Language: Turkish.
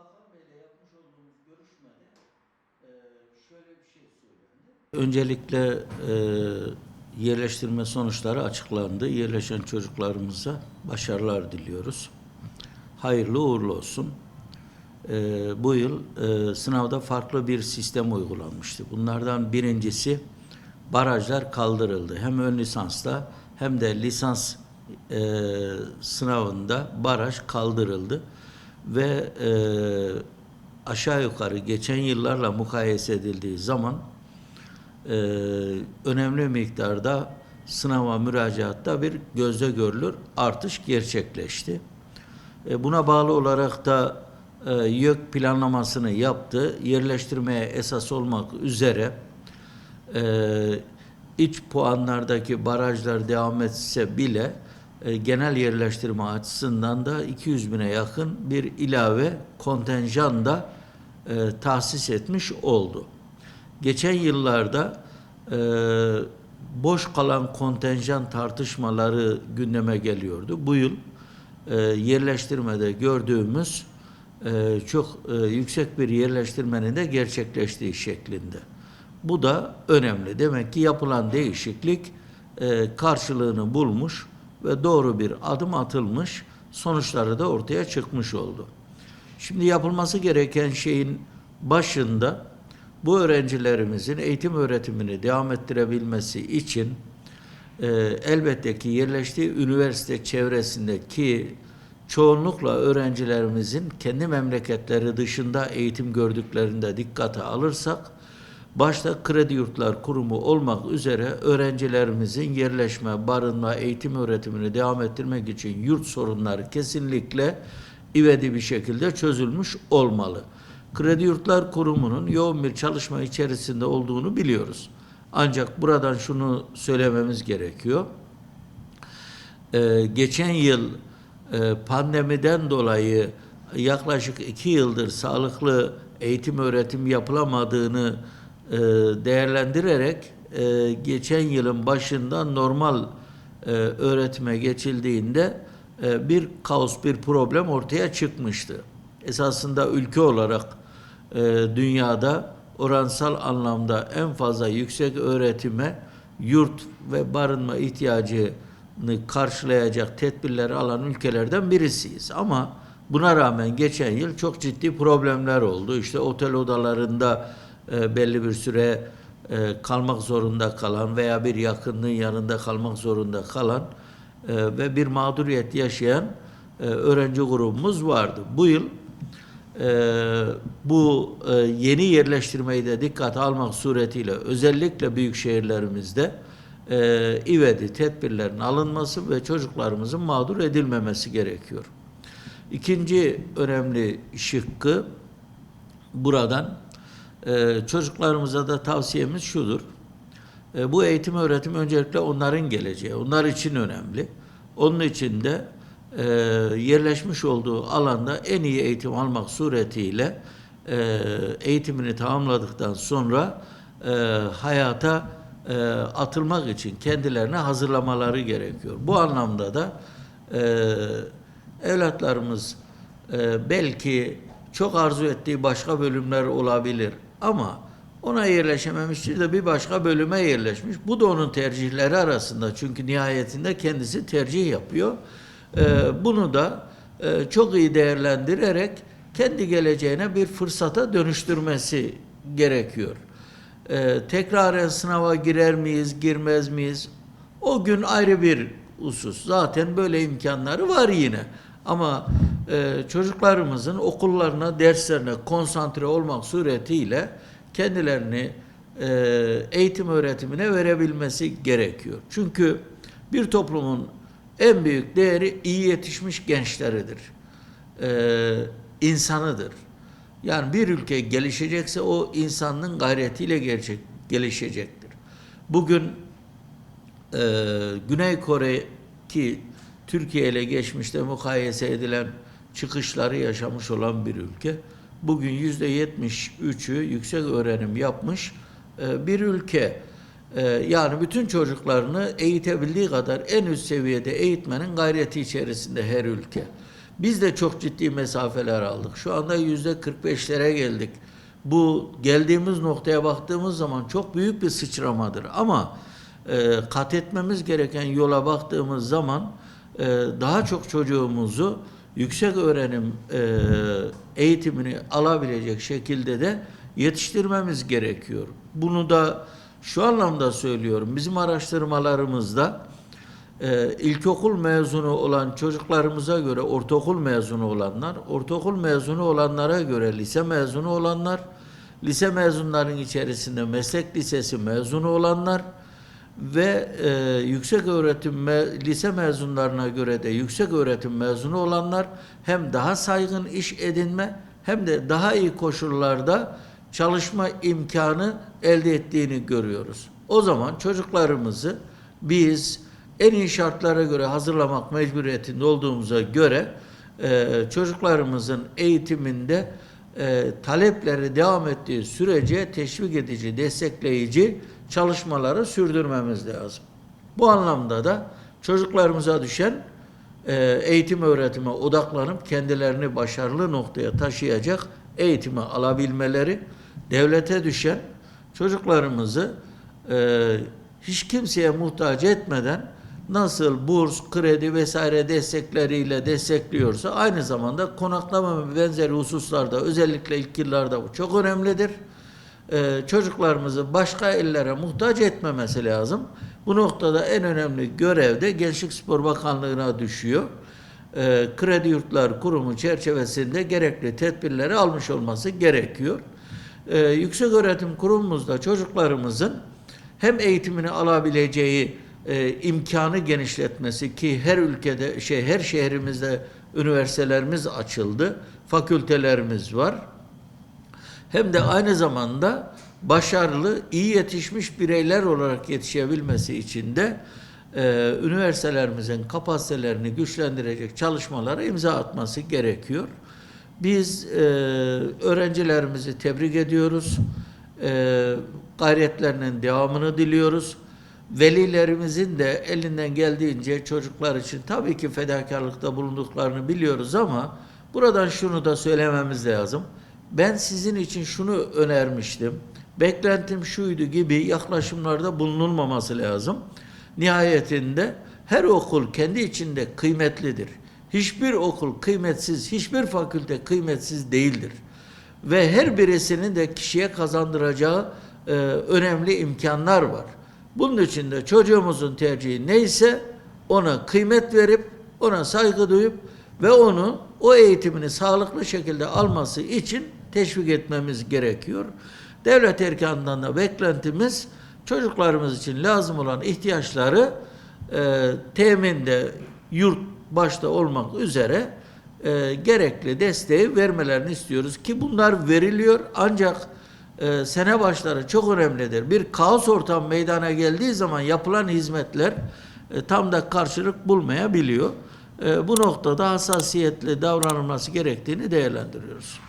Bakan Bey'le yapmış olduğumuz görüşmede şöyle bir şey söylendi. Öncelikle yerleştirme sonuçları açıklandı. Yerleşen çocuklarımıza başarılar diliyoruz. Hayırlı uğurlu olsun. Bu yıl sınavda farklı bir sistem uygulanmıştı. Bunlardan birincisi barajlar kaldırıldı. Hem ön lisansta hem de lisans sınavında baraj kaldırıldı. Ve aşağı yukarı geçen yıllarla mukayese edildiği zaman önemli miktarda sınava müracaatta bir gözle görülür artış gerçekleşti. Buna bağlı olarak da YÖK planlamasını yaptı. Yerleştirmeye esas olmak üzere iç puanlardaki barajlar devam etse bile genel yerleştirme açısından da 200 bine yakın bir ilave kontenjan da tahsis etmiş oldu. Geçen yıllarda boş kalan kontenjan tartışmaları gündeme geliyordu. Bu yıl yerleştirmede gördüğümüz çok yüksek bir yerleştirmenin de gerçekleştiği şeklinde. Bu da önemli. Demek ki yapılan değişiklik karşılığını bulmuş ve doğru bir adım atılmış, sonuçları da ortaya çıkmış oldu. Şimdi yapılması gereken şeyin başında bu öğrencilerimizin eğitim öğretimini devam ettirebilmesi için elbette ki yerleştiği üniversite çevresindeki çoğunlukla öğrencilerimizin kendi memleketleri dışında eğitim gördüklerinde dikkate alırsak, başta Kredi Yurtlar Kurumu olmak üzere öğrencilerimizin yerleşme, barınma, eğitim öğretimini devam ettirmek için yurt sorunları kesinlikle ivedi bir şekilde çözülmüş olmalı. Kredi Yurtlar Kurumu'nun yoğun bir çalışma içerisinde olduğunu biliyoruz. Ancak buradan şunu söylememiz gerekiyor. Geçen yıl pandemiden dolayı yaklaşık 2 yıldır sağlıklı eğitim öğretim yapılamadığını değerlendirerek geçen yılın başında normal öğretime geçildiğinde bir kaos, bir problem ortaya çıkmıştı. Esasında ülke olarak dünyada oransal anlamda en fazla yüksek öğretime yurt ve barınma ihtiyacını karşılayacak tedbirleri alan ülkelerden birisiyiz. Ama buna rağmen geçen yıl çok ciddi problemler oldu. İşte otel odalarında belli bir süre kalmak zorunda kalan veya bir yakınının yanında kalmak zorunda kalan ve bir mağduriyet yaşayan öğrenci grubumuz vardı. Bu yıl bu yeni yerleştirmeyi de dikkate almak suretiyle özellikle büyük şehirlerimizde ivedi tedbirlerin alınması ve çocuklarımızın mağdur edilmemesi gerekiyor. İkinci önemli şıkkı buradan çocuklarımıza da tavsiyemiz şudur. Bu eğitim öğretim öncelikle onların geleceği, onlar için önemli. Onun için de yerleşmiş olduğu alanda en iyi eğitim almak suretiyle eğitimini tamamladıktan sonra hayata atılmak için kendilerine hazırlamaları gerekiyor. Bu anlamda da evlatlarımız belki çok arzu ettiği başka bölümler olabilir ama ona yerleşememiştir de bir başka bölüme yerleşmiş. Bu da onun tercihleri arasında. Çünkü nihayetinde kendisi tercih yapıyor. Bunu da çok iyi değerlendirerek kendi geleceğine bir fırsata dönüştürmesi gerekiyor. Tekraren sınava girer miyiz, girmez miyiz? O gün ayrı bir husus. Zaten böyle imkanları var yine. Ama çocuklarımızın okullarına, derslerine konsantre olmak suretiyle kendilerini eğitim öğretimine verebilmesi gerekiyor. Çünkü bir toplumun en büyük değeri iyi yetişmiş gençleridir. İnsanıdır. Yani bir ülke gelişecekse o insanın gayretiyle gelişecektir. Bugün Güney Kore ki Türkiye ile geçmişte mukayese edilen çıkışları yaşamış olan bir ülke. Bugün %73'ü yüksek öğrenim yapmış bir ülke. Yani bütün çocuklarını eğitebildiği kadar en üst seviyede eğitmenin gayreti içerisinde her ülke. Biz de çok ciddi mesafeler aldık. Şu anda %45'lere geldik. Bu geldiğimiz noktaya baktığımız zaman çok büyük bir sıçramadır. Ama kat etmemiz gereken yola baktığımız zaman daha çok çocuğumuzu yüksek öğrenim eğitimini alabilecek şekilde de yetiştirmemiz gerekiyor. Bunu da şu anlamda söylüyorum. Bizim araştırmalarımızda ilkokul mezunu olan çocuklarımıza göre ortaokul mezunu olanlar, ortaokul mezunu olanlara göre lise mezunu olanlar, lise mezunların içerisinde meslek lisesi mezunu olanlar ve yüksek öğretim lise mezunlarına göre de yüksek öğretim mezunu olanlar hem daha saygın iş edinme hem de daha iyi koşullarda çalışma imkanı elde ettiğini görüyoruz. O zaman çocuklarımızı biz en iyi şartlara göre hazırlamak mecburiyetinde olduğumuza göre çocuklarımızın eğitiminde talepleri devam ettiği sürece teşvik edici, destekleyici çalışmaları sürdürmemiz lazım. Bu anlamda da çocuklarımıza düşen eğitim öğretime odaklanıp kendilerini başarılı noktaya taşıyacak eğitimi alabilmeleri, devlete düşen çocuklarımızı hiç kimseye muhtaç etmeden nasıl burs, kredi vesaire destekleriyle destekliyorsa aynı zamanda konaklama ve benzeri hususlarda özellikle ilk yıllarda bu çok önemlidir. Çocuklarımızı başka ellere muhtaç etmemesi lazım. Bu noktada en önemli görev de Gençlik Spor Bakanlığı'na düşüyor. Kredi Yurtlar Kurumu çerçevesinde gerekli tedbirleri almış olması gerekiyor. Yükseköğretim Kurumumuzda çocuklarımızın hem eğitimini alabileceği imkanı genişletmesi ki her ülkede her şehrimizde üniversitelerimiz açıldı, fakültelerimiz var. Hem de aynı zamanda başarılı, iyi yetişmiş bireyler olarak yetişebilmesi için de üniversitelerimizin kapasitelerini güçlendirecek çalışmalara imza atması gerekiyor. Biz öğrencilerimizi tebrik ediyoruz. Gayretlerinin devamını diliyoruz. Velilerimizin de elinden geldiğince çocuklar için tabii ki fedakarlıkta bulunduklarını biliyoruz ama buradan şunu da söylememiz lazım. Ben sizin için şunu önermiştim, beklentim şuydu gibi yaklaşımlarda bulunulmaması lazım. Nihayetinde her okul kendi içinde kıymetlidir. Hiçbir okul kıymetsiz, hiçbir fakülte kıymetsiz değildir. Ve her birisinin de kişiye kazandıracağı önemli imkanlar var. Bunun için de çocuğumuzun tercihi neyse ona kıymet verip, ona saygı duyup ve onu o eğitimini sağlıklı şekilde alması için teşvik etmemiz gerekiyor. Devlet erkanından da beklentimiz çocuklarımız için lazım olan ihtiyaçları teminde yurt başta olmak üzere gerekli desteği vermelerini istiyoruz ki bunlar veriliyor ancak sene başları çok önemlidir. Bir kaos ortam meydana geldiği zaman yapılan hizmetler tam da karşılık bulmayabiliyor. Bu noktada hassasiyetli davranılması gerektiğini değerlendiriyoruz.